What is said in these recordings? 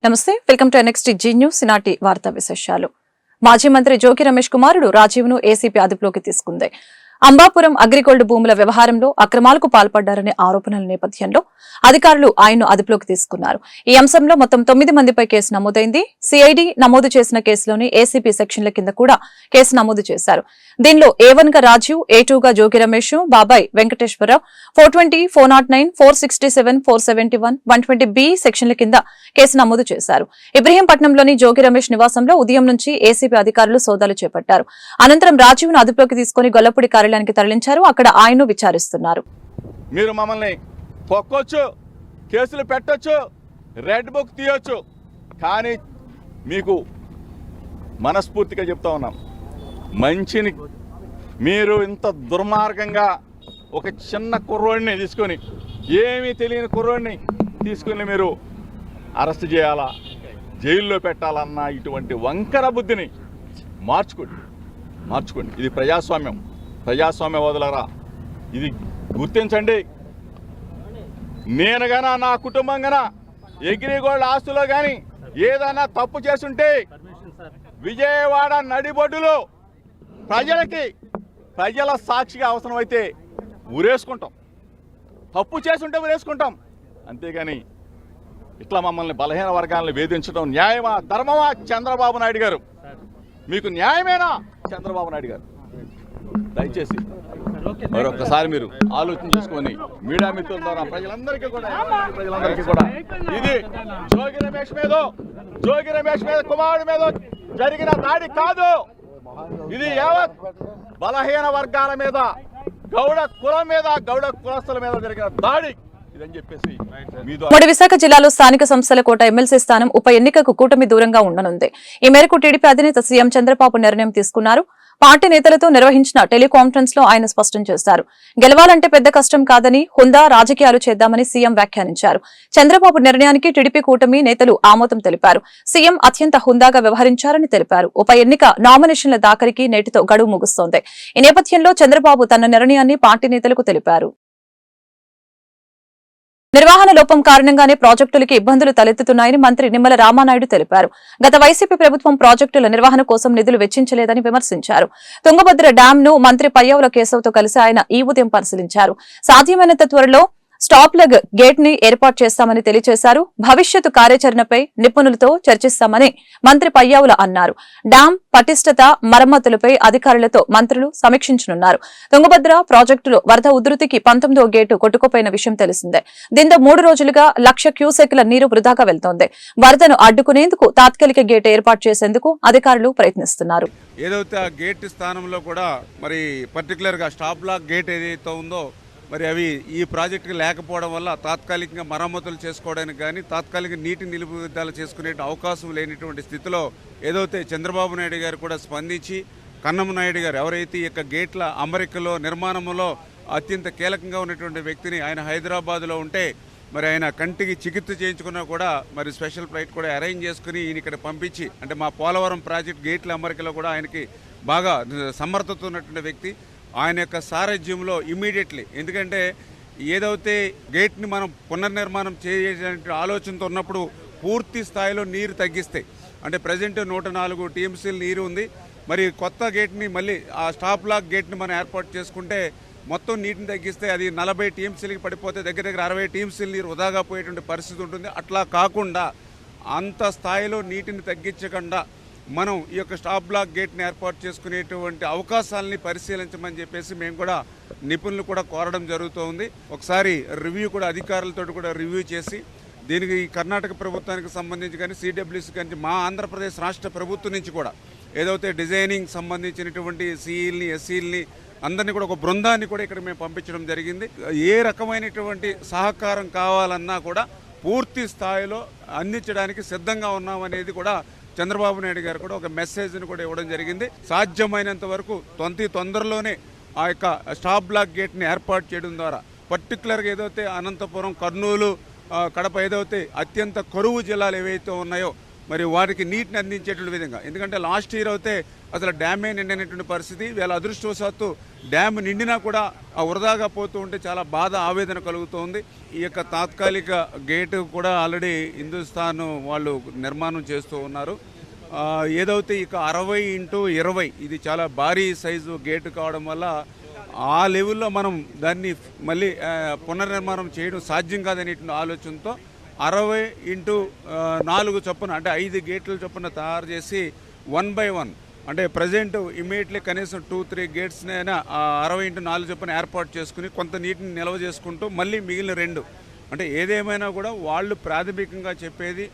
నమస్తే, welcome to NXT G news. ఈనాటి వార్తా విశేషాలు. మాజీ మంత్రి జోగి రమేష్ కుమారుడు రాజీవ్ను ఏసీపీ అదుపులోకి తీసుకుంది. అంబాపురం అగ్రిగోల్డ్ భూముల వ్యవహారంలో అక్రమాలకు పాల్పడ్డారనే ఆరోపణల నేపథ్యంలో అధికారులు ఆయన్ను అదుపులోకి తీసుకున్నారు. ఈ అంశంలో మొత్తం 9 మందిపై కేసు నమోదైంది. సిఐడి నమోదు చేసిన కేసులోని ఏసీపీ సెక్షన్ల కింద కూడా కేసు నమోదు చేశారు. దీనిలో A1 గా రాజీవ్, A2 గా జోగి రమేష్, బాబాయ్ వెంకటేశ్వరరావు, 420, 409, 467, 471, 120B సెక్షన్ల కింద కేసు నమోదు చేశారు. ఇబ్రహీంపట్నంలోని జోగి రమేష్ నివాసంలో ఉదయం నుంచి ఏసీపీ అధికారులు సోదాలు చేపట్టారు. అనంతరం రాజీవ్ను అదుపులోకి తీసుకుని గొల్లపూడి కార్యాలయానికి తరలించారు. అక్కడ ఆయన్ను విచారిస్తున్నారు. మీరు మమ్మల్ని పొక్కొచ్చు, కేసులు పెట్టొచ్చు, రెడ్ బుక్ తీయొచ్చు, కానీ మీకు మనస్ఫూర్తిగా చెప్తా ఉన్నాం, మంచిని మీరు ఇంత దుర్మార్గంగా ఒక చిన్న కుర్రోడిని తీసుకొని, ఏమీ తెలియని కుర్రోడిని తీసుకుని మీరు అరెస్ట్ చేయాలా, జైల్లో పెట్టాలన్న ఇటువంటి వంకర బుద్ధిని మార్చుకోండి. ఇది ప్రజాస్వామ్యవాదులరా, ఇది గుర్తించండి. నేను గానా, నా కుటుంబం గానా అగ్రిగోల్డ్ ఆస్తులో కానీ ఏదైనా తప్పు చేస్తుంటే విజయవాడ నడిబొడ్డులో ప్రజల సాక్షిగా అవసరమైతే ఊరేసుకుంటాం, తప్పు చేస్తుంటే ఊరేసుకుంటాం. అంతేగాని ఇట్లా మమ్మల్ని బలహీన వర్గాలను వేధించడం న్యాయమా, ధర్మమా? చంద్రబాబు నాయుడు గారు, మీకు న్యాయమేనా? చంద్రబాబు నాయుడు గారు, దయచేసి మరొకసారి మీరు ఆలోచన చేసుకొని మీడియా మిత్రుల ద్వారా ప్రజలందరికీ కూడా ఇది జోగి రమేష్ మీద కుమారుడి మీద జరిగిన దాడి కాదు, ఇది యావత్ బలహీన వర్గాల మీద, గౌడ కులం మీద, గౌడ కులస్తుల మీద జరిగిన దాడి ఇదని చెప్పేసి. విశాఖ జిల్లాలో స్థానిక సంస్థల కోట ఎమ్మెల్సీ స్థానం ఉప ఎన్నికకు కూటమి దూరంగా ఉండనుంది. ఈ మేరకు టీడీపీ అధినేత సీఎం చంద్రబాబు నిర్ణయం తీసుకున్నారు. పార్టీ నేతలతో నిర్వహించిన టెలికాన్ఫరెన్స్ లో ఆయన స్పష్టం చేశారు. గెలవాలంటే పెద్ద కష్టం కాదని, హుందా రాజకీయాలు చేద్దామని సీఎం వ్యాఖ్యానించారు. చంద్రబాబు నిర్ణయానికి టీడీపీ కూటమి నేతలు ఆమోదం తెలిపారు. సీఎం అత్యంత హుందాగా వ్యవహరించారని తెలిపారు. ఉప ఎన్నిక నామినేషన్ల దాఖరికి నేటితో గడువు ముగుస్తోంది. ఈ నేపథ్యంలో చంద్రబాబు తన నిర్ణయాన్ని పార్టీ నేతలకు తెలిపారు. నిర్వహణ లోపం కారణంగానే ప్రాజెక్టులకి ఇబ్బందులు తలెత్తుతున్నాయని మంత్రి నిమ్మల రామానాయుడు తెలిపారు. గత వైసీపీ ప్రభుత్వం ప్రాజెక్టుల నిర్వహణ కోసం నిధులు వెచ్చించలేదని విమర్శించారు. తుంగభద్ర డ్యాం ను మంత్రి పయ్యావుల కేశవ్తో కలిసి ఆయన ఈ ఉదయం పరిశీలించారు. సాధ్యమైనంత త్వరలో స్టాప్ లెగ్ గేట్ ని ఏర్పాటు చేస్తామని తెలియజేశారు. భవిష్యత్తు కార్యాచరణపై నిపుణులతో చర్చిస్తామని మంత్రి పయ్యావుల అన్నారు. డ్యాం పటిష్టత, మరమ్మతులపై అధికారులతో మంత్రులు సమీక్షించనున్నారు. తుంగభద్ర ప్రాజెక్టులో వరద ఉధృతికి 19వ గేటు కొట్టుకుపోయిన విషయం తెలిసిందే. దీంతో 3 రోజులుగా 1,00,000 క్యూసెక్ల నీరు వృధాగా వెళ్తోంది. వరదను అడ్డుకునేందుకు తాత్కాలిక గేటు ఏర్పాటు చేసేందుకు అధికారులు ప్రయత్నిస్తున్నారు. ఏదైతే ఆ గేట్ స్థానంలో కూడా మరి పర్టికులర్ గా స్టాప్ లాక్ గేట్ ఏదైతే ఉందో మరి అవి ఈ ప్రాజెక్టుకి లేకపోవడం వల్ల తాత్కాలికంగా మరమ్మతులు చేసుకోవడానికి కానీ, తాత్కాలిక నీటి నిలుపుదల చేసుకునే అవకాశం లేనిటువంటి స్థితిలో ఏదైతే చంద్రబాబు నాయుడు గారు కూడా స్పందించి, కన్నమ నాయుడు గారు ఎవరైతే ఈ యొక్క గేట్ల అమరికలో నిర్మాణంలో అత్యంత కీలకంగా ఉన్నటువంటి వ్యక్తిని, ఆయన హైదరాబాద్లో ఉంటే మరి ఆయన కంటికి చికిత్స చేయించుకున్నా కూడా మరి స్పెషల్ ఫ్లైట్ కూడా అరేంజ్ చేసుకుని ఈయన ఇక్కడ పంపించి, అంటే మా పోలవరం ప్రాజెక్ట్ గేట్ల అమరికలో కూడా ఆయనకి బాగా సమర్థత ఉన్నటువంటి వ్యక్తి. ఆయన యొక్క సారథ్యంలో ఇమ్మీడియట్లీ, ఎందుకంటే ఏదైతే గేట్ని మనం పునర్నిర్మాణం చేయాలనే ఆలోచనతో ఉన్నప్పుడు పూర్తి స్థాయిలో నీరు తగ్గిస్తే, అంటే ప్రజెంట్ 104 టీఎంసీలు నీరు ఉంది. మరి కొత్త గేట్ని మళ్ళీ ఆ స్టాప్ లాక్ గేట్ని మనం ఏర్పాటు చేసుకుంటే మొత్తం నీటిని తగ్గిస్తే అది 40 టీఎంసీలకి పడిపోతే దగ్గర 60 టీఎంసీలు నీరు వృధాగా పోయేటువంటి పరిస్థితి ఉంటుంది. అట్లా కాకుండా అంత స్థాయిలో నీటిని తగ్గించకుండా మనం ఈ యొక్క స్టాప్ బ్లాక్ గేట్ని ఏర్పాటు చేసుకునేటువంటి అవకాశాలని పరిశీలించమని చెప్పేసి మేము కూడా నిపుణులు కూడా కోరడం జరుగుతోంది. ఒకసారి రివ్యూ కూడా అధికారులతో కూడా రివ్యూ చేసి దీనికి ఈ కర్ణాటక ప్రభుత్వానికి సంబంధించి కానీ, సిడబ్ల్యూసీ కానీ, మా ఆంధ్రప్రదేశ్ రాష్ట్ర ప్రభుత్వం నుంచి కూడా ఏదైతే డిజైనింగ్ సంబంధించినటువంటి సిఈల్ని, ఎస్సీల్ని అందరినీ కూడా ఒక బృందాన్ని కూడా ఇక్కడ మేము పంపించడం జరిగింది. ఏ రకమైనటువంటి సహకారం కావాలన్నా కూడా పూర్తి స్థాయిలో అందించడానికి సిద్ధంగా ఉన్నామనేది కూడా చంద్రబాబు నాయుడు గారు కూడా ఒక మెసేజ్ని కూడా ఇవ్వడం జరిగింది. సాధ్యమైనంత వరకు తొందరలోనే ఆ యొక్క స్టాప్ బ్లాక్ గేట్ని ఏర్పాటు చేయడం ద్వారా పర్టికులర్గా ఏదైతే అనంతపురం, కర్నూలు, కడప ఏదైతే అత్యంత కరువు జిల్లాలు ఏవైతే ఉన్నాయో మరి వారికి నీటిని అందించేటువంటి విధంగా. ఎందుకంటే లాస్ట్ ఇయర్ అయితే అసలు డ్యామే నిండినటువంటి పరిస్థితి. వీళ్ళ అదృష్టవశాత్తు డ్యామ్ నిండినా కూడా ఆ వృధాగా పోతూ ఉంటే చాలా బాధ ఆవేదన కలుగుతోంది. ఈ యొక్క తాత్కాలిక గేటు కూడా ఆల్రెడీ హిందుస్థాన్ వాళ్ళు నిర్మాణం చేస్తూ ఉన్నారు. ఏదైతే ఇక 60x20 ఇది చాలా భారీ సైజు గేటు కావడం వల్ల ఆ లెవెల్లో మనం దాన్ని మళ్ళీ పునర్నిర్మాణం చేయడం సాధ్యం కాదనేటువంటి ఆలోచనతో 60x4 చొప్పున అంటే 5 గేట్ల చొప్పున తయారు చేసి 1/1 అంటే ప్రజెంట్ ఇమీడియట్లీ కనీసం 2-3 గేట్స్నైనా 60x4 చొప్పున ఏర్పాటు చేసుకుని కొంత నీటిని నిల్వ చేసుకుంటూ మళ్ళీ మిగిలిన 2 అంటే ఏదేమైనా కూడా వాళ్ళు ప్రాథమికంగా చెప్పేది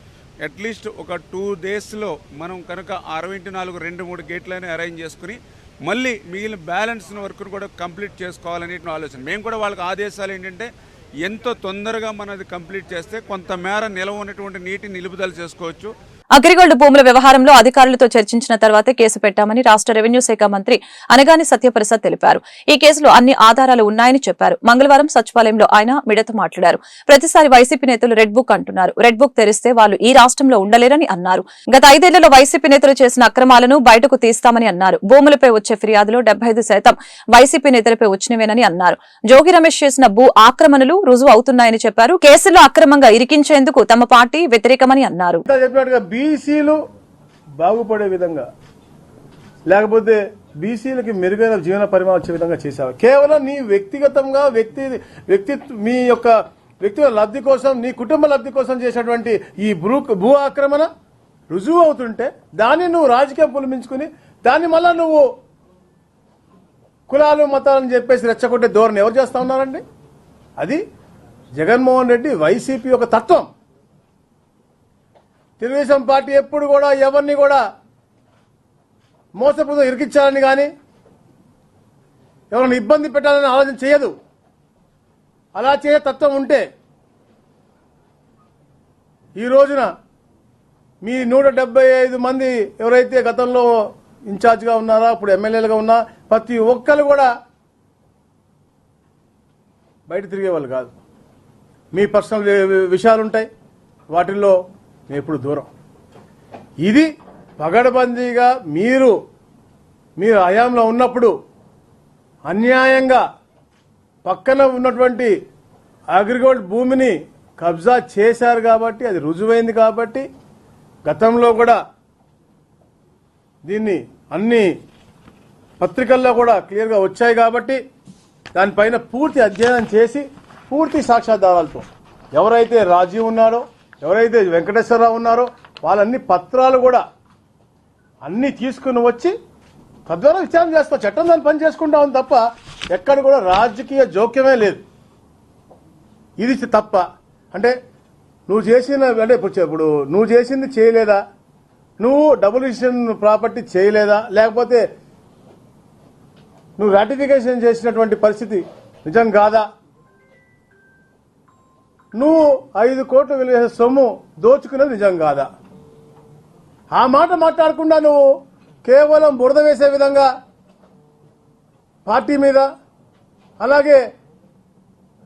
అట్లీస్ట్ ఒక 2 డేస్లో మనం కనుక 60x4 2-3 గేట్లైనా అరేంజ్ చేసుకుని మళ్ళీ మిగిలిన బ్యాలెన్స్ వర్క్ను కూడా కంప్లీట్ చేసుకోవాలనే ఆలోచన. మేము కూడా వాళ్ళకి ఆదేశాలు ఏంటంటే ఎంతో తొందరగా మనది కంప్లీట్ చేస్తే కొంతమేర నిలవ ఉన్నటువంటి నీటిని నిలుపుదల చేసుకోవచ్చు. అగ్రిగోల్డ్ భూముల వ్యవహారంలో అధికారులతో చర్చించిన తర్వాతే కేసు పెట్టామని రాష్ట్ర రెవెన్యూ శాఖ మంత్రి అనగాని సత్యప్రసాద్ తెలిపారు. ఈ కేసులో అన్ని ఆధారాలు ఉన్నాయని చెప్పారు. మంగళవారం సచివాలయంలో ఆయన మీడియాతో మాట్లాడారు. ప్రతిసారి వైసీపీ నేతలు రెడ్ బుక్ అంటున్నారు. రెడ్ బుక్ తెరిస్తే వాళ్ళు ఈ రాష్ట్రంలో ఉండలేరని అన్నారు. గత 5 ఏళ్లలో వైసీపీ నేతలు చేసిన అక్రమాలను బయటకు తీస్తామని అన్నారు. భూములపై వచ్చే ఫిర్యాదులో 75% వైసీపీ నేతలపై వచ్చినవేనని అన్నారు. జోగి రమేష్ చేసిన భూ ఆక్రమణలు రుజువు అవుతున్నాయని చెప్పారు. కేసులో అక్రమంగా ఇరికించేందుకు తమ పార్టీ వ్యతిరేకమని అన్నారు. బీసీలు బాగుపడే విధంగా లేకపోతే బీసీలకి మెరుగైన జీవన పరిమాణం వచ్చే విధంగా చేశావు. కేవలం నీ వ్యక్తిగతంగా మీ యొక్క వ్యక్తిగత లబ్ధి కోసం, నీ కుటుంబ లబ్ధి కోసం చేసినటువంటి ఈ భూ ఆక్రమణ రుజువు అవుతుంటే దాన్ని నువ్వు రాజకీయం పులిమించుకుని దాన్ని మళ్ళా నువ్వు కులాలు మతాలని చెప్పేసి రెచ్చగొట్టే ధోరణి ఎవరు చేస్తా ఉన్నారండి? అది జగన్మోహన్ రెడ్డి వైసీపీ యొక్క తత్వం. తెలుగుదేశం పార్టీ ఎప్పుడు కూడా ఎవరిని కూడా మోసపూర్వకంగా ఇరికించాలని కానీ ఎవరిని ఇబ్బంది పెట్టాలని ఆలోచన చేయదు. అలా చేసే తత్వం ఉంటే ఈ రోజున మీ 175 మంది ఎవరైతే గతంలో ఇన్ఛార్జ్గా ఉన్నారో, ఇప్పుడు ఎమ్మెల్యేలుగా ఉన్నా ప్రతి ఒక్కరు కూడా బయట తిరిగేవాళ్ళు కాదు. మీ పర్సనల్ విషయాలుంటాయి, వాటిల్లో ఎప్పుడు దూరం. ఇది పగడబందీగా మీరు హయాంలో ఉన్నప్పుడు అన్యాయంగా పక్కన ఉన్నటువంటి అగ్రిగోల్డ్ భూమిని కబ్జా చేశారు కాబట్టి అది రుజువైంది. కాబట్టి గతంలో కూడా దీన్ని అన్ని పత్రికల్లో కూడా క్లియర్గా వచ్చాయి. కాబట్టి దానిపైన పూర్తి అధ్యయనం చేసి పూర్తి సాక్ష్యాధారాలతో ఎవరైతే రాజీవ్ ఉన్నారో, ఎవరైతే వెంకటేశ్వరరావు ఉన్నారో వాళ్ళన్ని పత్రాలు కూడా అన్ని తీసుకుని వచ్చి తద్వారా విచారణ చేస్తాం. చట్టం దాన్ని పని చేసుకుంటా ఉంది తప్ప ఎక్కడ కూడా రాజకీయ జోక్యమే లేదు. ఇది తప్ప అంటే నువ్వు చేసిన అంటే ఇప్పుడు నువ్వు చేసింది చేయలేదా, నువ్వు డబుల్ రిజిస్ట్రేషన్ ప్రాపర్టీ చేయలేదా, లేకపోతే నువ్వు రాటిఫికేషన్ చేసినటువంటి పరిస్థితి నిజం కాదా, నువ్వు 5 కోట్లు విలువ సొమ్ము దోచుకునేది నిజం కాదా? ఆ మాట మాట్లాడకుండా నువ్వు కేవలం బురద వేసే విధంగా పార్టీ మీద, అలాగే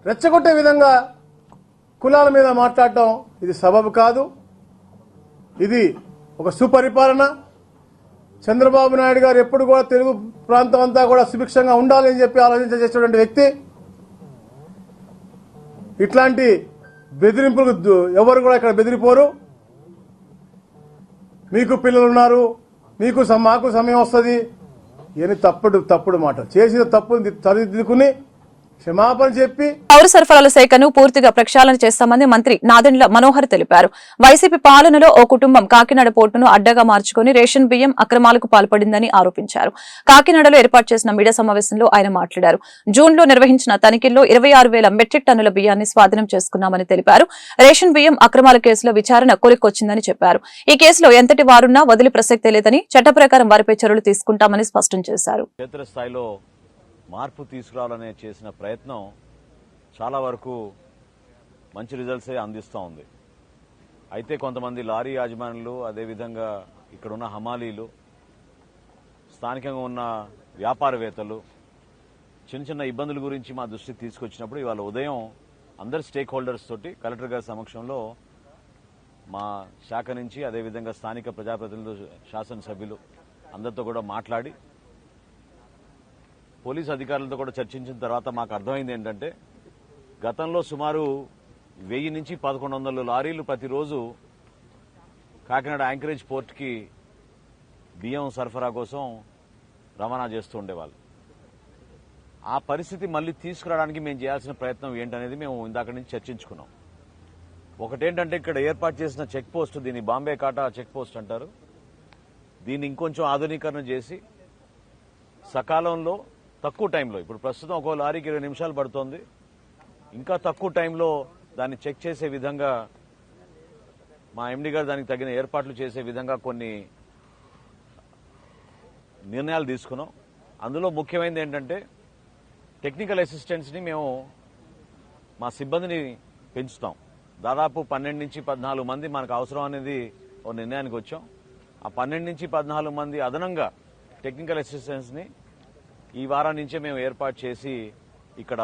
రెచ్చగొట్టే విధంగా కులాల మీద మాట్లాడటం ఇది సబబు కాదు. ఇది ఒక సుపరిపాలన. చంద్రబాబు నాయుడు గారు ఎప్పుడు కూడా తెలుగు ప్రాంతం అంతా కూడా సుభిక్షంగా ఉండాలని చెప్పి ఆలోచన చేసేటువంటి వ్యక్తి. ఇట్లాంటి బెదిరింపులకు ఎవరు కూడా ఇక్కడ బెదిరిపోరు. మీకు పిల్లలున్నారు, మాకు సమయం వస్తుంది అని తప్పుడు మాట చేసిన తప్పుని సరిదిద్దుకుని క్షమాపణ చెప్పి పౌర సరఫరాల శాఖను పూర్తిగా ప్రక్షాళన చేస్తామని మంత్రి నాదెండ్ల మనోహర్ తెలిపారు. వైసీపీ పాలనలో ఓ కుటుంబం కాకినాడ పోర్టును అడ్డగా మార్చుకుని రేషన్ బియ్యం అక్రమాలకు పాల్పడిందని ఆరోపించారు. కాకినాడలో ఏర్పాటు చేసిన మీడియా సమావేశంలో ఆయన మాట్లాడారు. జూన్లో నిర్వహించిన తనిఖీల్లో 26,000 మెట్రిక్ టన్నుల బియ్యాన్ని స్వాధీనం చేసుకున్నామని తెలిపారు. రేషన్ బియ్యం అక్రమాల కేసులో విచారణ కొలిక్కొచ్చిందని చెప్పారు. ఈ కేసులో ఎంతటి వారున్నా వదిలి ప్రసక్తే లేదని, చట్ట ప్రకారం వారిపై చర్యలు తీసుకుంటామని స్పష్టం చేశారు. మార్పు తీసుకురావాలనే చేసిన ప్రయత్నం చాలా వరకు మంచి రిజల్ట్సే అందిస్తూ ఉంది. అయితే కొంతమంది లారీ యాజమానులు, అదేవిధంగా ఇక్కడున్న హమాలీలు, స్థానికంగా ఉన్న వ్యాపారవేత్తలు చిన్న చిన్న ఇబ్బందుల గురించి మా దృష్టికి తీసుకొచ్చినప్పుడు ఇవాళ ఉదయం అందరి స్టేక్ హోల్డర్స్ తోటి కలెక్టర్ గారి సమక్షంలో మా శాఖ నుంచి అదేవిధంగా స్థానిక ప్రజాప్రతినిధులు, శాసనసభ్యులు అందరితో కూడా మాట్లాడి పోలీసు అధికారులతో కూడా చర్చించిన తర్వాత మాకు అర్థమైంది ఏంటంటే గతంలో సుమారు 1000 నుంచి 1100 లారీలు ప్రతిరోజు కాకినాడ యాంకరేజ్ పోర్ట్కి బియ్యం సరఫరా కోసం రవాణా చేస్తూ ఉండేవాళ్ళు. ఆ పరిస్థితి మళ్ళీ తీసుకురావడానికి మేము చేయాల్సిన ప్రయత్నం ఏంటనేది మేము ఇందాక నుంచి చర్చించుకున్నాం. ఒకటేంటంటే ఇక్కడ ఏర్పాటు చేసిన చెక్ పోస్ట్, దీన్ని బాంబే కాటా చెక్ పోస్ట్ అంటారు, దీన్ని ఇంకొంచెం ఆధునీకరణ చేసి సకాలంలో తక్కువ టైంలో, ఇప్పుడు ప్రస్తుతం ఒక లారీకి 20 నిమిషాలు పడుతోంది, ఇంకా తక్కువ టైంలో దాన్ని చెక్ చేసే విధంగా మా ఎండీ గారు దానికి తగిన ఏర్పాట్లు చేసే విధంగా కొన్ని నిర్ణయాలు తీసుకున్నాం. అందులో ముఖ్యమైనది ఏంటంటే టెక్నికల్ అసిస్టెంట్స్ని మేము మా సిబ్బందిని పెంచుతాం. దాదాపు 12 నుంచి 14 మంది మనకు అవసరం అనేది ఒక నిర్ణయానికి వచ్చాం. ఆ 12 నుంచి 14 మంది అదనంగా టెక్నికల్ అసిస్టెంట్స్ని ఈ వారం నుంచే మేము ఏర్పాటు చేసి ఇక్కడ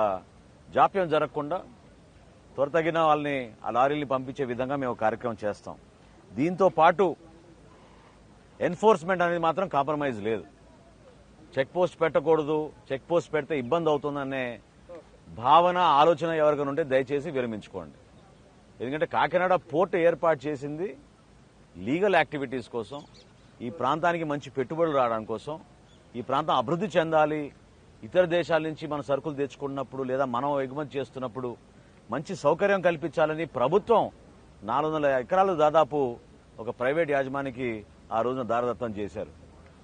జాప్యం జరగకుండా త్వరతగిన వాళ్ళని ఆ లారీని పంపించే విధంగా మేము కార్యక్రమం చేస్తాం. దీంతో పాటు ఎన్ఫోర్స్మెంట్ అనేది మాత్రం కాంప్రమైజ్ లేదు. చెక్ పోస్ట్ పెట్టకూడదు, చెక్ పోస్ట్ పెడితే ఇబ్బంది అవుతుందనే భావన, ఆలోచన ఎవరికైనా ఉంటే దయచేసి విరమించుకోండి. ఎందుకంటే కాకినాడ పోర్ట్ ఏర్పాటు చేసింది లీగల్ యాక్టివిటీస్ కోసం, ఈ ప్రాంతానికి మంచి పెట్టుబడులు రావడం కోసం, ఈ ప్రాంతం అభివృద్ధి చెందాలి, ఇతర దేశాల నుంచి మన సరుకులు తెచ్చుకున్నప్పుడు లేదా మనం ఎగుమతి చేస్తున్నప్పుడు మంచి సౌకర్యం కల్పించాలని ప్రభుత్వం 400 ఎకరాలు దాదాపు ఒక ప్రైవేట్ యాజమానికి ఆ రోజున దారదత్తం చేశారు.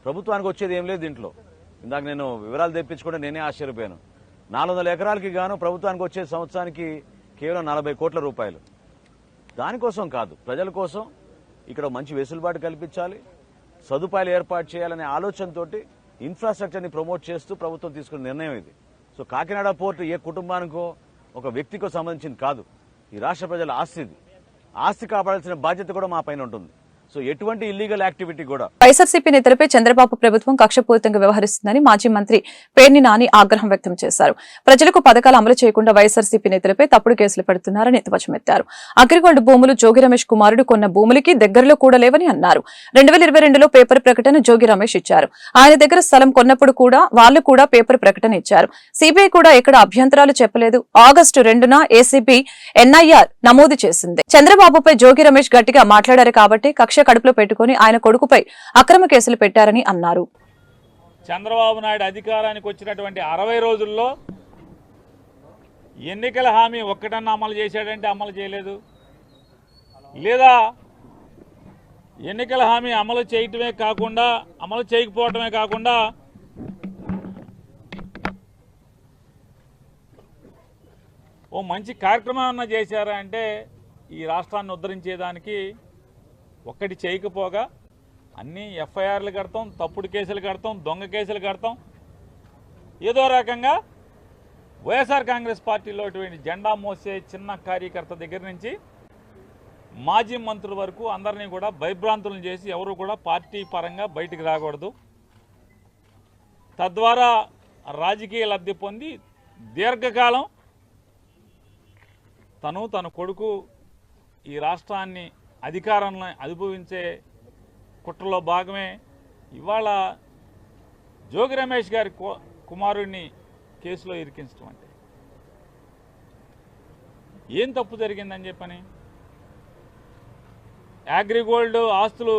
ప్రభుత్వానికి వచ్చేది ఏం లేదు దీంట్లో. ఇందాక నేను వివరాలు తెప్పించుకుంటే నేనే ఆశ్చర్యపోయాను. 400 ఎకరాలకి గాను ప్రభుత్వానికి వచ్చే సంవత్సరానికి కేవలం 40 కోట్ల రూపాయలు. దానికోసం కాదు, ప్రజల కోసం ఇక్కడ మంచి వెసులుబాటు కల్పించాలి, సదుపాయాలు ఏర్పాటు చేయాలనే ఆలోచనతోటి ఇన్ఫ్రాస్ట్రక్చర్ని ప్రమోట్ చేస్తూ ప్రభుత్వం తీసుకున్న నిర్ణయం ఇది. సో కాకినాడ పోర్టు ఏ కుటుంబానికో ఒక వ్యక్తికో సంబంధించింది కాదు, ఈ రాష్ట్ర ప్రజల ఆస్తి. ఇది ఆస్తి కాపాడాల్సిన బాధ్యత కూడా మా పైన ఉంటుంది. సో ఎటువంటి ఇల్లీగల్ యాక్టివిటీ కూడా. వైఎస్ఆర్సీపీ నేతలపై చంద్రబాబు ప్రభుత్వం కక్షపూరితంగా వ్యవహరిస్తుందని మాజీ మంత్రి పేర్ని నాని ఆగ్రహం వ్యక్తం చేశారు. ప్రజలకు పథకాలు అమలు చేయకుండా వైఎస్ఆర్సీపీ నేతలపై తప్పుడు కేసులు పెడుతున్నారని ధ్వజమెత్తారు. అగ్రిగోల్డ్ భూములు జోగి రమేష్ కుమారుడు కొన్న భూములకి దగ్గరలో కూడా లేవని అన్నారు. 2022లో పేపర్ ప్రకటన జోగి రమేష్ ఇచ్చారు. ఆయన దగ్గర స్థలం కొన్నప్పుడు కూడా వాళ్లు కూడా పేపర్ ప్రకటన ఇచ్చారు. సిబిఐ కూడా ఎక్కడ అభ్యంతరాలు చెప్పలేదు. ఆగస్టు 2న ఏసీబీ ఎన్ఐఆర్ నమోదు చేసింది. చంద్రబాబుపై జోగి రమేష్ గట్టిగా మాట్లాడారు కాబట్టి కక్ష కడుపులో పెట్టుకుని ఆయన కొడుకుపై అక్రమ కేసులు పెట్టారని అన్నారు. చంద్రబాబు నాయుడు అధికారానికి వచ్చినటువంటి 60 రోజుల్లో ఎన్నికల హామీ ఒక్కటన్నా అమలు చేశాడంటే అమలు చేయలేదు, లేదా ఎన్నికల హామీ అమలు చేయకపోవటమే కాకుండా ఓ మంచి కార్యక్రమం ఏమన్నా చేశారా అంటే ఈ రాష్ట్రాన్ని ఉద్ధరించేదానికి ఒక్కటి చేయకపోగా అన్నీ ఎఫ్ఐఆర్లు కడతాం, తప్పుడు కేసులు కడతాం, దొంగ కేసులు కడతాం. ఏదో రకంగా వైఎస్ఆర్ కాంగ్రెస్ పార్టీలో ఇటువంటి జెండా మోసే చిన్న కార్యకర్త దగ్గర నుంచి మాజీ మంత్రుల వరకు అందరినీ కూడా భయభ్రాంతులను చేసి ఎవరు కూడా పార్టీ పరంగా బయటికి రాకూడదు, తద్వారా రాజకీయ లబ్ధి పొంది దీర్ఘకాలం తన కొడుకు ఈ రాష్ట్రాన్ని అధికారాన్ని అనుభవించే కుట్రలో భాగమే ఇవాళ జోగి రమేష్ గారి కుమారుడిని కేసులో ఇరికించడం. అంటే ఏం తప్పు జరిగిందని చెప్పని అగ్రిగోల్డ్ ఆస్తులు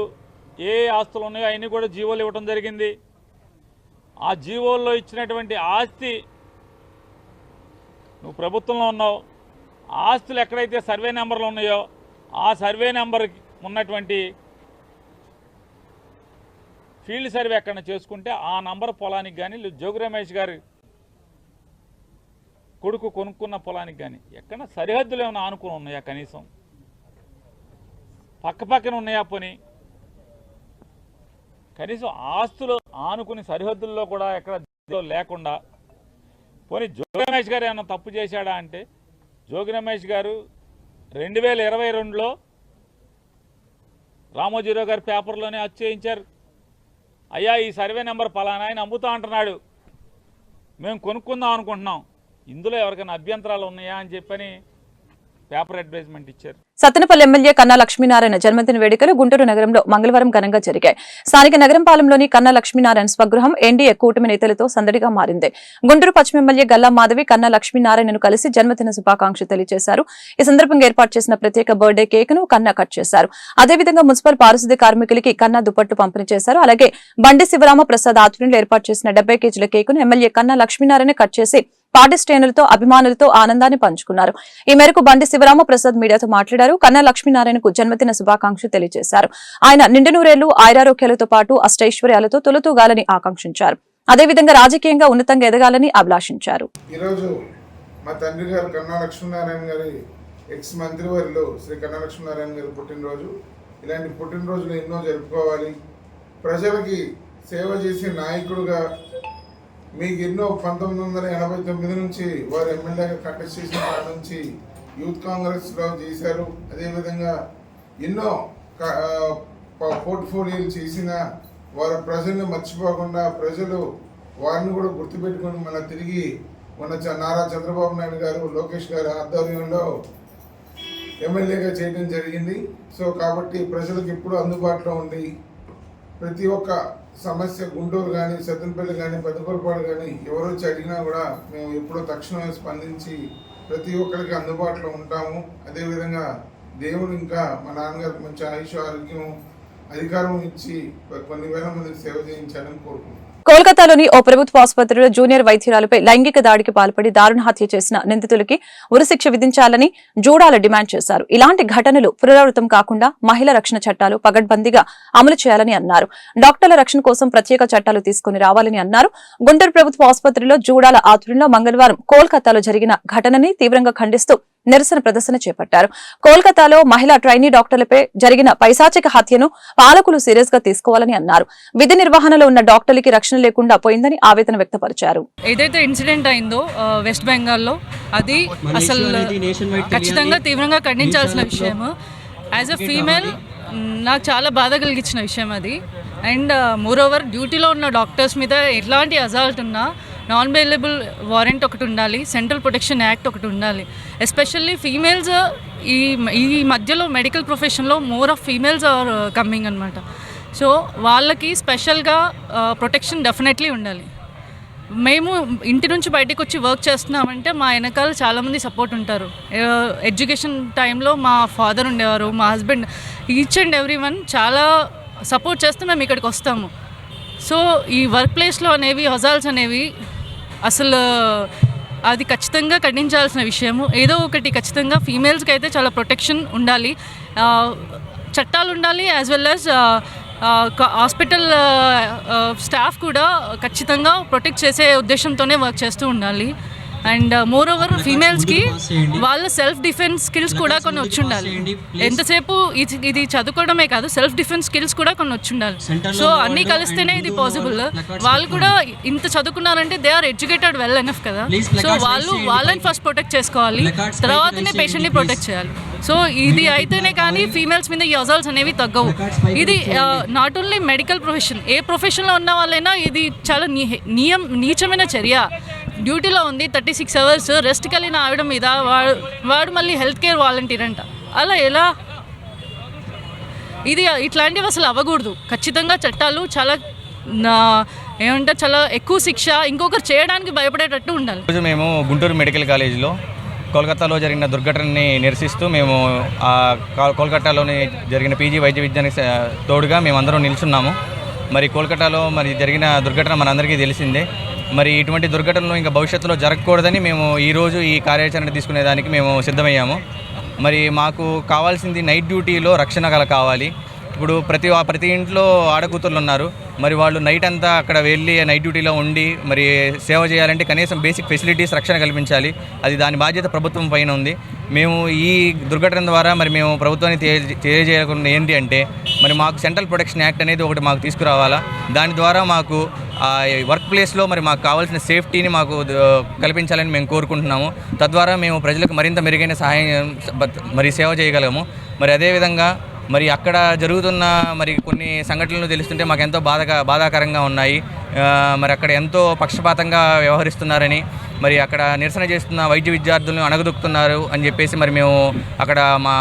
ఏ ఆస్తులు ఉన్నాయో అవన్నీ కూడా జీవోలు ఇవ్వడం జరిగింది. ఆ జీవోల్లో ఇచ్చినటువంటి ఆస్తి నువ్వు ప్రభుత్వంలో ఉన్నావు, ఆస్తులు ఎక్కడైతే సర్వే నెంబర్లు ఉన్నాయో ఆ సర్వే నెంబర్ ఉన్నటువంటి ఫీల్డ్ సర్వే ఎక్కడ చేసుకుంటే ఆ నంబర్ పొలానికి కానీ జోగి రమేష్ గారి కొడుకు కొనుక్కున్న పొలానికి కానీ ఎక్కడ సరిహద్దులు ఏమైనా ఆనుకుని ఉన్నాయా, కనీసం పక్కపక్కన ఉన్నాయా, పోనీ కనీసం ఆస్తులు ఆనుకుని సరిహద్దుల్లో కూడా ఎక్కడ లేకుండా పోనీ జోగి రమేష్ గారు ఏమైనా తప్పు చేశాడా అంటే జోగి రమేష్ గారు 2022లో రామోజీరావు గారి పేపర్లోనే చేయించారు. అయ్యా ఈ సర్వే నెంబర్ పలానా ఆయన అమ్ముతా అంటున్నాడు, మేము కొనుక్కుందాం అనుకుంటున్నాం, ఇందులో ఎవరికైనా అభ్యంతరాలు ఉన్నాయా అని చెప్పని పేపర్ అడ్వర్టైజ్మెంట్ ఇచ్చారు. సత్తెనపల్లి ఎమ్మెల్యే కన్నా లక్ష్మీనారాయణ జన్మదిన వేడుకలు గుంటూరు నగరంలో మంగళవారం ఘనంగా జరిగాయి. స్థానిక నగరంపాలెంలోని కన్నా లక్ష్మీనారాయణ స్వగృహం ఎన్డీఏ కూటమి నేతలతో సందడిగా మారింది. గుంటూరు పశ్చిమ ఎమ్మెల్యే గల్లా మాధవి కన్నా లక్ష్మీనారాయణను కలిసి జన్మదిన శుభాకాంక్షలు తెలియజేశారు. ఈ సందర్భంగా ఏర్పాటు చేసిన ప్రత్యేక బర్త్డే కేక్ ను కన్నా కట్ చేశారు. అదేవిధంగా మున్సిపల్ పారిశుద్ధ్య కార్మికులకి కన్నా దుప్పట్లు పంపిణీ చేశారు. అలాగే బండి శివరామ ప్రసాద్ ఆధ్వర్యంలో ఏర్పాటు చేసిన 70 కేజీల కేక్ ను ఎమ్మెల్యే కన్నా లక్ష్మీనారాయణ కట్ చేసి పార్టీ శ్రేణులతో అభిమానులతో ఆనందాన్ని పంచుకున్నారు. ఈ మేరకు బండి శివరామ ప్రసాద్ మీడియాతో మాట్లాడారు. కన్నా లక్ష్మీనారాయణకు జన్మదిన శుభాకాంక్షలు తెలియజేశారు. ఆయన నిండు నూరేళ్లు ఆయురారోగ్యాలతో పాటు అష్టైశ్వర్యాలతో తొలతూగాలని ఆకాంక్షించారు. అదేవిధంగా రాజకీయంగా ఉన్నతంగా ఎదగాలని అభిలాషించారు. ఈరోజు మా తండ్రి గారు కన్నా లక్ష్మీనారాయణ గారి ఎక్స్ మంత్రివర్యులు శ్రీ కన్నా లక్ష్మీనారాయణ గారి పుట్టినరోజు. ఇలాంటి పుట్టినరోజులు ఎన్నో జరుపుకోవాలి. ప్రజలకి సేవ చేసే నాయకుడుగా మీకు ఎన్నో 1989 నుంచి వారు ఎమ్మెల్యేగా కంటెస్ట్ చేసిన కాడ నుంచి యూత్ కాంగ్రెస్లో చేశారు. అదేవిధంగా ఎన్నో పోర్ట్ఫోలియోలు చేసిన వారు ప్రజల్ని మర్చిపోకుండా ప్రజలు వారిని కూడా గుర్తుపెట్టుకొని మన తిరిగి మన నారా చంద్రబాబు నాయుడు గారు లోకేష్ గారి ఆధ్వర్యంలో ఎమ్మెల్యేగా చేయడం జరిగింది. సో కాబట్టి ప్రజలకు ఎప్పుడు అందుబాటులో ఉండి ప్రతి ఒక్క సమస్య గుంటూరు కానీ సత్తెనపల్లి కానీ పెద్దపల్లిపాడు కానీ ఎవరు వచ్చి అడిగినా కూడా మేము ఎప్పుడో తక్షణమే స్పందించి ప్రతి ఒక్కరికి అందుబాటులో ఉంటాము. అదేవిధంగా దేవుడు ఇంకా మా నాన్నగారికి మంచి ఆయుష్ ఆరోగ్యం అధికారం ఇచ్చి కొన్ని వేల మందికి సేవ చేయించాలని కోరుకుంటున్నాను. కోల్కతాలోని ఓ ప్రభుత్వ ఆసుపత్రిలో జూనియర్ వైద్యురాలపై లైంగిక దాడికి పాల్పడి దారుణ హత్య చేసిన నిందితులకి ఉరిశిక్ష విధించాలని జూడాల డిమాండ్ చేశారు. ఇలాంటి ఘటనలు పునరావృతం కాకుండా మహిళా రక్షణ చట్టాలు పగడ్బందీగా అమలు చేయాలని అన్నారు. డాక్టర్ల రక్షణ కోసం ప్రత్యేక చట్టాలు తీసుకుని రావాలని అన్నారు. గుంటూరు ప్రభుత్వ ఆసుపత్రిలో జూడాల ఆధ్వర్యంలో మంగళవారం కోల్కతాలో జరిగిన ఘటనని తీవ్రంగా ఖండిస్తూ నిరసన ప్రదర్శన చేపట్టారు. కోల్కతాలో మహిళా ట్రైనీ డాక్టర్లపై జరిగిన పైశాచిక హత్యను పాలకులు సీరియస్ గా తీసుకోవాలని అన్నారు. విధి నిర్వహణలో ఉన్న డాక్టర్లకి రక్షణ లేకుండా పోయిందని ఆవేదన వ్యక్తపరిచారు. ఏదైతే ఇన్సిడెంట్ అయిందో వెస్ట్ బెంగాల్లో అది అసలు ఖచ్చితంగా తీవ్రంగా ఖండించాల్సిన విషయం. యాజ్ ఎ ఫీమేల్ నాకు చాలా బాధ కలిగించిన విషయం అది. అండ్ మోర్ ఓవర్ డ్యూటీలో ఉన్న డాక్టర్స్ మీద ఎట్లాంటి అజాల్ట్ ఉన్నా నాన్ బెయిలబుల్ వారెంట్ ఒకటి ఉండాలి, సెంట్రల్ ప్రొటెక్షన్ యాక్ట్ ఒకటి ఉండాలి. ఎస్పెషల్లీ ఫీమేల్స్ ఈ మధ్యలో మెడికల్ ప్రొఫెషన్లో more of females are coming అనమాట. సో వాళ్ళకి స్పెషల్గా ప్రొటెక్షన్ డెఫినెట్లీ ఉండాలి. మేము ఇంటి నుంచి బయటకు వచ్చి వర్క్ చేస్తున్నామంటే మా వెనకాల చాలామంది సపోర్ట్ ఉంటారు. ఎడ్యుకేషన్ టైంలో మా ఫాదర్ ఉండేవారు, మా husband, each and every one చాలా సపోర్ట్ చేస్తూ మేము ఇక్కడికి వస్తాము. సో ఈ వర్క్ ప్లేస్లో అనేవి హజాల్స్ అనేవి అసలు అది ఖచ్చితంగా ఖండించాల్సిన విషయము. ఏదో ఒకటి ఖచ్చితంగా ఫీమేల్స్కి అయితే చాలా ప్రొటెక్షన్ ఉండాలి, చట్టాలు ఉండాలి. As well as hospital staff కూడా ఖచ్చితంగా ప్రొటెక్ట్ చేసే ఉద్దేశంతోనే వర్క్ చేస్తూ ఉండాలి. అండ్ మోర్ ఓవర్ ఫీమేల్స్కి వాళ్ళ సెల్ఫ్ డిఫెన్స్ స్కిల్స్ కూడా కొన్ని వచ్చి ఉండాలి. ఎంతసేపు ఇది చదువుకోవడమే కాదు, సెల్ఫ్ డిఫెన్స్ స్కిల్స్ కూడా కొన్ని వచ్చి ఉండాలి. సో అన్నీ కలిస్తేనే ఇది పాసిబుల్. వాళ్ళు కూడా ఇంత చదువుకున్నారంటే they are educated well enough కదా. సో వాళ్ళని ఫస్ట్ ప్రొటెక్ట్ చేసుకోవాలి, తర్వాతనే పేషెంట్ని ప్రొటెక్ట్ చేయాలి. సో ఇది అయితేనే కానీ ఫీమేల్స్ మీద ఈ అజాల్ట్స్ అనేవి తగ్గవు. ఇది నాట్ ఓన్లీ మెడికల్ ప్రొఫెషన్, ఏ ప్రొఫెషన్లో ఉన్న వాళ్ళైనా ఇది చాలా నీచమైన చర్య. డ్యూటీలో ఉంది 36 hours, రెస్ట్కి వెళ్ళిన ఆవిడ మీద వాడు మళ్ళీ హెల్త్ కేర్ వాలంటీర్ అంట. అలా ఎలా? ఇది ఇట్లాంటివి అసలు అవ్వకూడదు. ఖచ్చితంగా చట్టాలు చాలా ఏమంటారు, చాలా ఎక్కువ శిక్ష ఇంకొకరు చేయడానికి భయపడేటట్టు ఉండాలి. ఈరోజు మేము గుంటూరు మెడికల్ కాలేజీలో కోల్కతాలో జరిగిన దుర్ఘటనని నిరసిస్తూ మేము కోల్కతాలోని జరిగిన పీజీ వైద్య విజ్ఞానికి తోడుగా మేమందరం నిల్చున్నాము. మరి కోల్కతాలో మరి జరిగిన దుర్ఘటన మనందరికీ తెలిసిందే. మరి ఇటువంటి దుర్ఘటనలు ఇంకా భవిష్యత్తులో జరగకూడదని మేము ఈరోజు ఈ కార్యాచరణ తీసుకునేదానికి మేము సిద్ధమయ్యాము. మరి మాకు కావాల్సింది నైట్ డ్యూటీలో రక్షణ కావాలి. ఇప్పుడు ప్రతి ఇంట్లో ఆడకూతుర్లు ఉన్నారు. మరి వాళ్ళు నైట్ అంతా అక్కడ వెళ్ళి నైట్ డ్యూటీలో ఉండి మరి సేవ చేయాలంటే కనీసం బేసిక్ ఫెసిలిటీస్ రక్షణ కల్పించాలి. అది దాని బాధ్యత ప్రభుత్వం పైన ఉంది. మేము ఈ దుర్ఘటన ద్వారా మరి మేము ప్రభుత్వానికి తెలియజేయకుండా ఏంటి అంటే మరి మాకు సెంట్రల్ ప్రొటెక్షన్ యాక్ట్ అనేది ఒకటి మాకు తీసుకురావాలా. దాని ద్వారా మాకు వర్క్ ప్లేస్లో మరి మాకు కావాల్సిన సేఫ్టీని మాకు కల్పించాలని మేము కోరుకుంటున్నాము. తద్వారా మేము ప్రజలకు మరింత మెరుగైన సహాయం మరి సేవ చేయగలము. మరి అదేవిధంగా మరి అక్కడ జరుగుతున్న మరి కొన్ని సంఘటనలు తెలుస్తుంటే మాకు ఎంతో బాధాకరంగా ఉన్నాయి. మరి అక్కడ ఎంతో పక్షపాతంగా వ్యవహరిస్తున్నారని మరి అక్కడ నిరసన చేస్తున్న వైద్య విద్యార్థులను అణగదొక్కుతున్నారు అని చెప్పేసి మరి మేము అక్కడ మా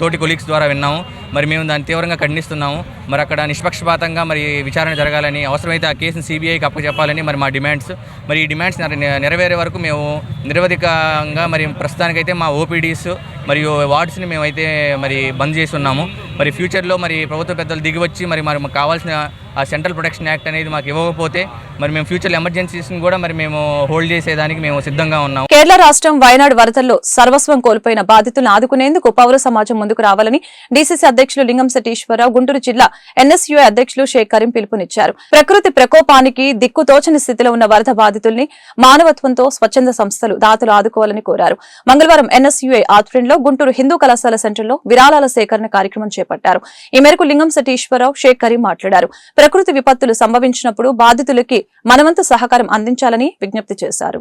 తోటి కొలీగ్స్ ద్వారా విన్నాము. మరి మేము దాన్ని తీవ్రంగా ఖండిస్తున్నాము. మరి అక్కడ నిష్పక్షపాతంగా మరి విచారణ జరగాలని, అవసరమైతే ఆ కేసును సిబిఐకి అప్పచెప్పాలని మరి మా డిమాండ్స్. మరి ఈ డిమాండ్స్ నెరవేరే వరకు మేము నిరవధికంగా మరి ప్రస్తుతానికైతే మా ఓపీడీస్ మరియు వార్డ్స్ని మేమైతే మరి బంద్ చేసి ఉన్నాము. మరి ఫ్యూచర్లో మరి ప్రభుత్వ పెద్దలు దిగివచ్చి మరి మాకు కావాల్సిన ఆ సెంట్రల్ ప్రొటెక్షన్ యాక్ట్ అనేది మాకు ఇవ్వకపోతే మరి మేము ఫ్యూచర్ ఎమర్జెన్సీస్ని కూడా మరి మేము హోల్డ్ చేసేదానికి మేము సిద్ధంగా ఉన్నాము. కేరళ రాష్ట్రం వయనాడు వరదల్లో సర్వస్వం కోల్పోయిన బాధితులను ఆదుకునేందుకు పౌర సమాజం ముందుకు రావాలని డీసీసీ అధ్యక్షులు లింగంశెట్టి ఈశ్వరరావు, గుంటూరు జిల్లా ఎన్ఎస్యూఐ అధ్యక్షులు షేక్ కరీం పిలుపునిచ్చారు. ప్రకృతి ప్రకోపానికి దిక్కుతోచని స్థితిలో ఉన్న వరద బాధితుల్ని మానవత్వంతో స్వచ్ఛంద సంస్థలు, దాతలు ఆదుకోవాలని కోరారు. మంగళవారం ఎన్ఎస్యూఐ ఆధ్వర్యంలో గుంటూరు హిందూ కళాశాల సెంటర్లో విరాళాల సేకరణ కార్యక్రమం చేపట్టారు. ఈ మేరకు లింగంశెట్టి ఈశ్వరరావు, షేక్ కరీం మాట్లాడారు. ప్రకృతి విపత్తులు సంభవించినప్పుడు బాధితులకి మనవంతు సహకారం అందించాలని విజ్ఞప్తి చేశారు.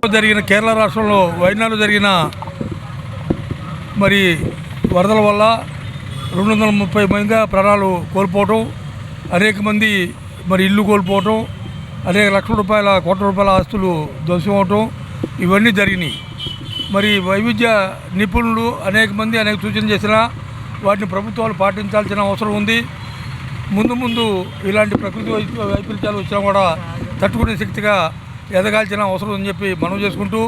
కేరళ రాష్ట్రంలో వయనాడు జరిగిన మరి వరదల వల్ల 230 మందిగా ప్రాణాలు కోల్పోవటం, అనేక మంది మరి ఇల్లు కోల్పోవటం, అనేక లక్షల రూపాయల, కోట్ల రూపాయల ఆస్తులు ధ్వంసం అవటం ఇవన్నీ జరిగినాయి. మరి వైవిధ్య నిపుణులు అనేక మంది అనేక సూచనలు చేసినా వాటిని ప్రభుత్వాలు పాటించాల్సిన అవసరం ఉంది. ముందు ఇలాంటి ప్రకృతి వైపరీత్యాలు వచ్చినా కూడా తట్టుకునే శక్తిగా ఎదగాల్సిన అవసరం అని చెప్పి మనం చేసుకుంటూ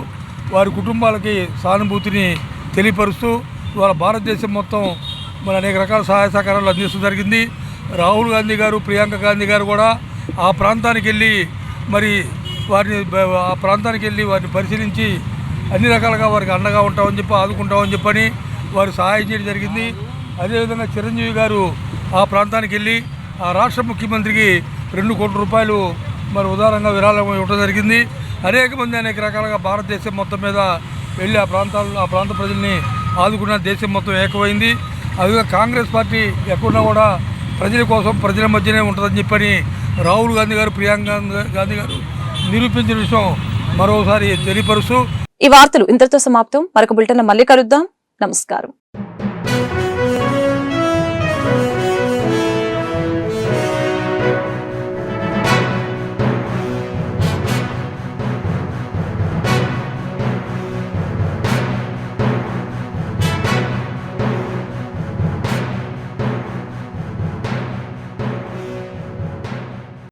వారి కుటుంబాలకి సానుభూతిని తెలియపరుస్తూ ఇవాళ భారతదేశం మొత్తం మరి అనేక రకాల సహాయ సహకారాలు అందిస్తూ జరిగింది. రాహుల్ గాంధీ గారు, ప్రియాంక గాంధీ గారు కూడా ఆ ప్రాంతానికి వెళ్ళి మరి వారిని పరిశీలించి అన్ని రకాలుగా వారికి అండగా ఉంటామని చెప్పి, ఆదుకుంటామని చెప్పని వారు సహాయం చేయడం జరిగింది. అదేవిధంగా చిరంజీవి గారు ఆ ప్రాంతానికి వెళ్ళి ఆ రాష్ట్ర ముఖ్యమంత్రికి 2 కోట్ల రూపాయలు మరి ఉదారంగా విరాళం ఇవ్వడం జరిగింది. అనేక మంది అనేక రకాలుగా భారతదేశం మొత్తం మీద వెళ్ళి ఆ ప్రాంత ప్రజల్ని ఆదుకున్న దేశం మొత్తం ఏకమైంది. అదేవిధంగా కాంగ్రెస్ పార్టీ ఎక్కడున్నా కూడా ప్రజల కోసం, ప్రజల మధ్యనే ఉంటుందని చెప్పని రాహుల్ గాంధీ గారు, ప్రియాంక గాంధీ గారు నిరూపించిన విషయం మరోసారి తెలియపరుస్తూ ఈ వార్తలు ఇంతటితో సమాప్తం. మరొక బులెటిన్లో మళ్ళీ కలుద్దాం. నమస్కారం.